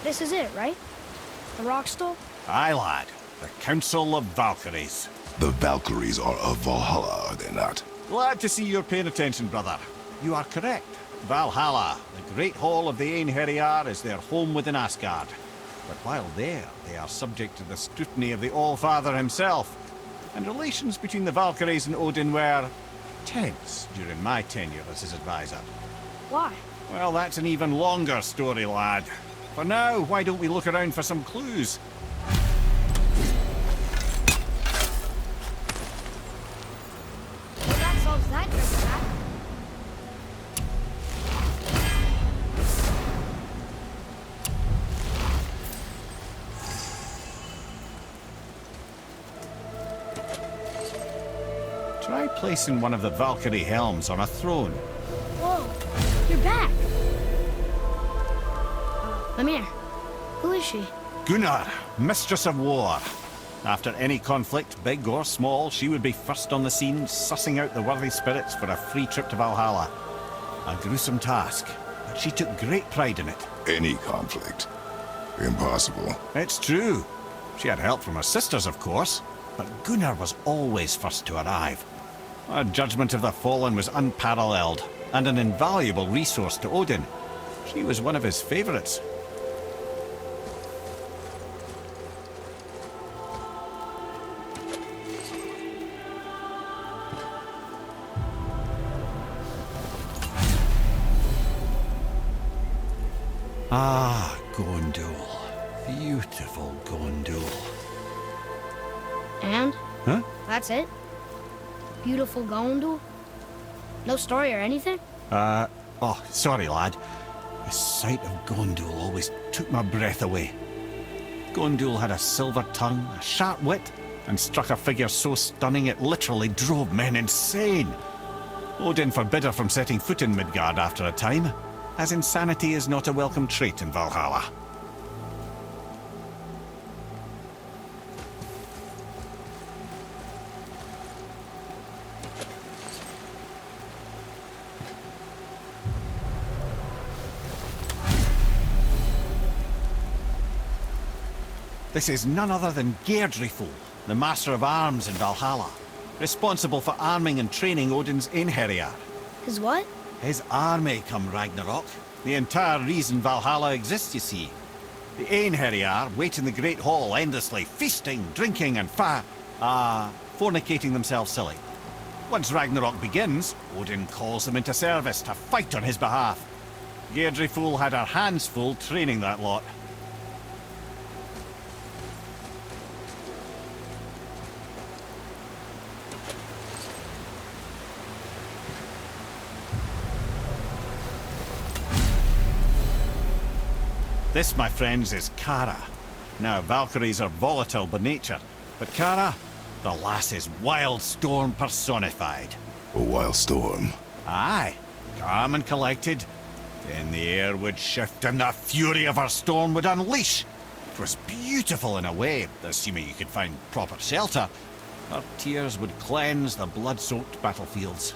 This is it, right? The rock stole? Aye, lad. The Council of Valkyries. The Valkyries are of Valhalla, are they not? Glad to see you're paying attention, brother. You are correct. Valhalla, the great hall of the Einherjar, is their home within Asgard. But while there, they are subject to the scrutiny of the All-Father himself. And relations between the Valkyries and Odin were tense during my tenure as his advisor. Why? Well, that's an even longer story, lad. For now, why don't we look around for some clues? Well, that solves that treasure map. Try placing one of the Valkyrie helms on a throne. Whoa, you're back. Mimir, who is she? Gunnar, Mistress of War. After any conflict, big or small, she would be first on the scene, sussing out the worthy spirits for a free trip to Valhalla. A gruesome task, but she took great pride in it. Any conflict. Impossible. It's true. She had help from her sisters, of course, but Gunnar was always first to arrive. Her judgment of the fallen was unparalleled, and an invaluable resource to Odin. She was one of his favorites. Ah, Gondul. Beautiful Gondul. And? Huh? That's it? Beautiful Gondul? No story or anything? Oh, sorry, lad. The sight of Gondul always took my breath away. Gondul had a silver tongue, a sharp wit, and struck a figure so stunning it literally drove men insane. Odin forbid her from setting foot in Midgard after a time, as insanity is not a welcome trait in Valhalla. This is none other than Geirdriful, the Master of Arms in Valhalla, responsible for arming and training Odin's Einherjar. His what? His army come Ragnarok. The entire reason Valhalla exists, you see. The Einherjar wait in the Great Hall endlessly, feasting, drinking, and fornicating themselves silly. Once Ragnarok begins, Odin calls them into service to fight on his behalf. Geirdriful had her hands full training that lot. This, my friends, is Kara. Now, Valkyries are volatile by nature, but Kara, the lass is wild storm personified. A wild storm. Aye, calm and collected. Then the air would shift and the fury of her storm would unleash. It was beautiful in a way, assuming you could find proper shelter. Her tears would cleanse the blood-soaked battlefields.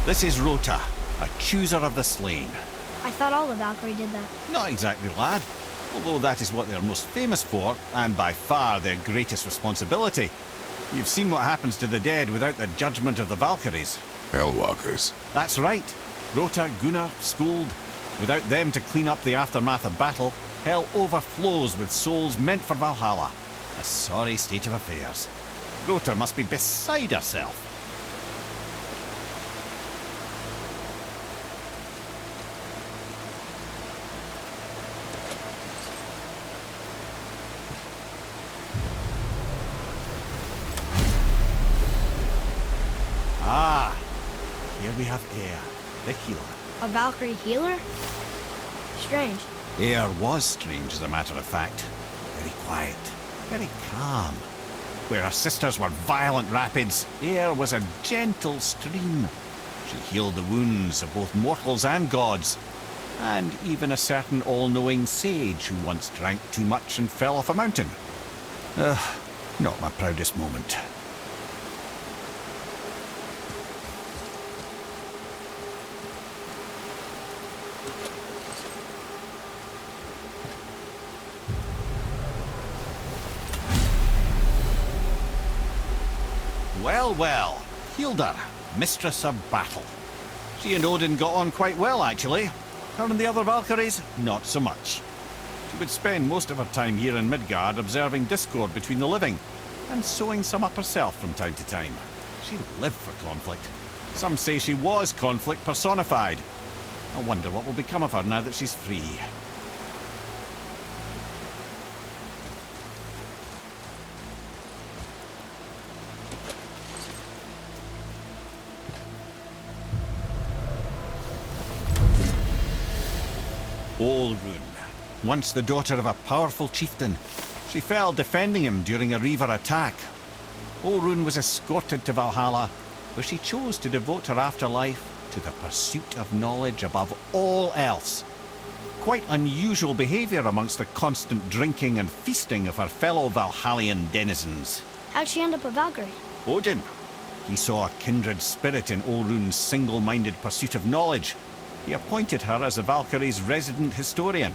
This is Rota, a chooser of the slain. I thought all the Valkyrie did that. Not exactly, lad. Although that is what they're most famous for, and by far their greatest responsibility. You've seen what happens to the dead without the judgment of the Valkyries. Hellwalkers. That's right. Rota, Gunnar, Skuld. Without them to clean up the aftermath of battle, hell overflows with souls meant for Valhalla. A sorry state of affairs. Rota must be beside herself. Ah, here we have Eir, the healer. A Valkyrie healer? Strange. Eir was strange, as a matter of fact. Very quiet, very calm. Where her sisters were violent rapids, Eir was a gentle stream. She healed the wounds of both mortals and gods. and even a certain all-knowing sage who once drank too much and fell off a mountain. Not my proudest moment. Well, well, Hilda, mistress of battle. She and Odin got on quite well, actually. Her and the other Valkyries, not so much. She would spend most of her time here in Midgard observing discord between the living, and sewing some up herself from time to time. She lived for conflict. Some say she was conflict personified. I wonder what will become of her now that she's free. Sigrun, once the daughter of a powerful chieftain. She fell defending him during a Reaver attack. Sigrun was escorted to Valhalla, where she chose to devote her afterlife to the pursuit of knowledge above all else. Quite unusual behaviour amongst the constant drinking and feasting of her fellow Valhallian denizens. How'd she end up a Valkyrie? Odin. He saw a kindred spirit in Sigrun's single-minded pursuit of knowledge. He appointed her as the Valkyrie's resident historian.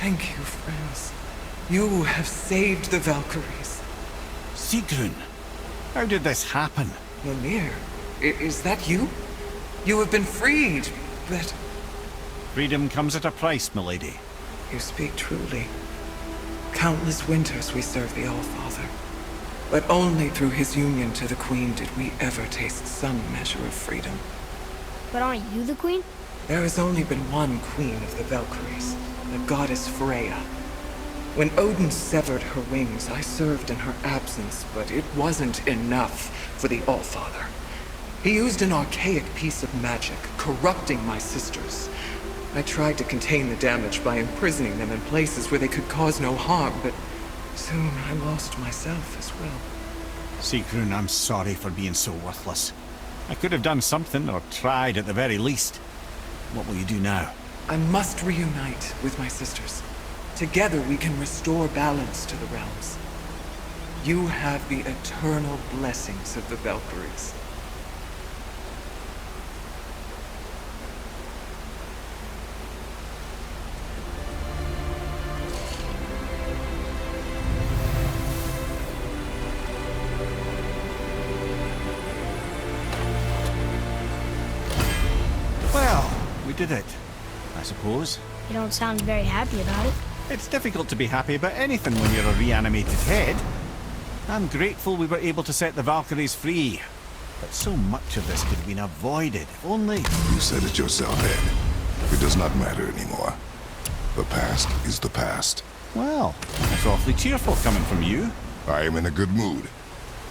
Thank you, friends. You have saved the Valkyries. Sigrun, how did this happen? Mimir, is that you? You have been freed, but... Freedom comes at a price, milady. You speak truly. Countless winters we served the All-Father. But only through his union to the Queen did we ever taste some measure of freedom. But aren't you the queen? There has only been one Queen of the Valkyries, the goddess Freya. When Odin severed her wings, I served in her absence, but it wasn't enough for the All-Father. He used an archaic piece of magic, corrupting my sisters. I tried to contain the damage by imprisoning them in places where they could cause no harm, but soon I lost myself as well. Sigrun, I'm sorry for being so worthless. I could have done something, or tried at the very least. What will you do now? I must reunite with my sisters. Together we can restore balance to the realms. You have the eternal blessings of the Valkyries. Well, we did it, I suppose. You don't sound very happy about it. It's difficult to be happy about anything when you're a reanimated head. I'm grateful we were able to set the Valkyries free. But so much of this could have been avoided, if only... You said it yourself, Ed. It does not matter anymore. The past is the past. Well, that's awfully cheerful coming from you. I am in a good mood.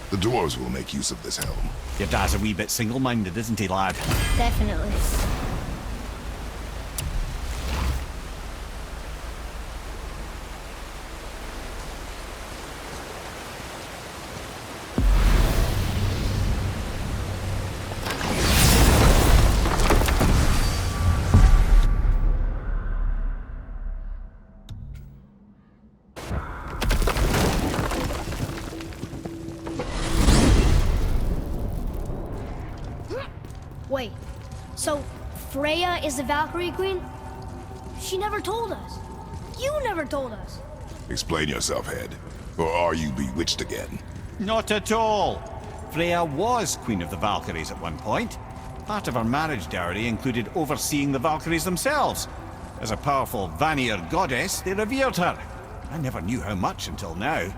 The dwarves will make use of this helm. Your dad's a wee bit single-minded, isn't he, lad? Definitely. Wait, so Freya is the Valkyrie Queen? She never told us. You never told us. Explain yourself, Ed. Or are you bewitched again? Not at all. Freya was Queen of the Valkyries at one point. Part of her marriage dowry included overseeing the Valkyries themselves. As a powerful Vanir goddess, they revered her. I never knew how much until now.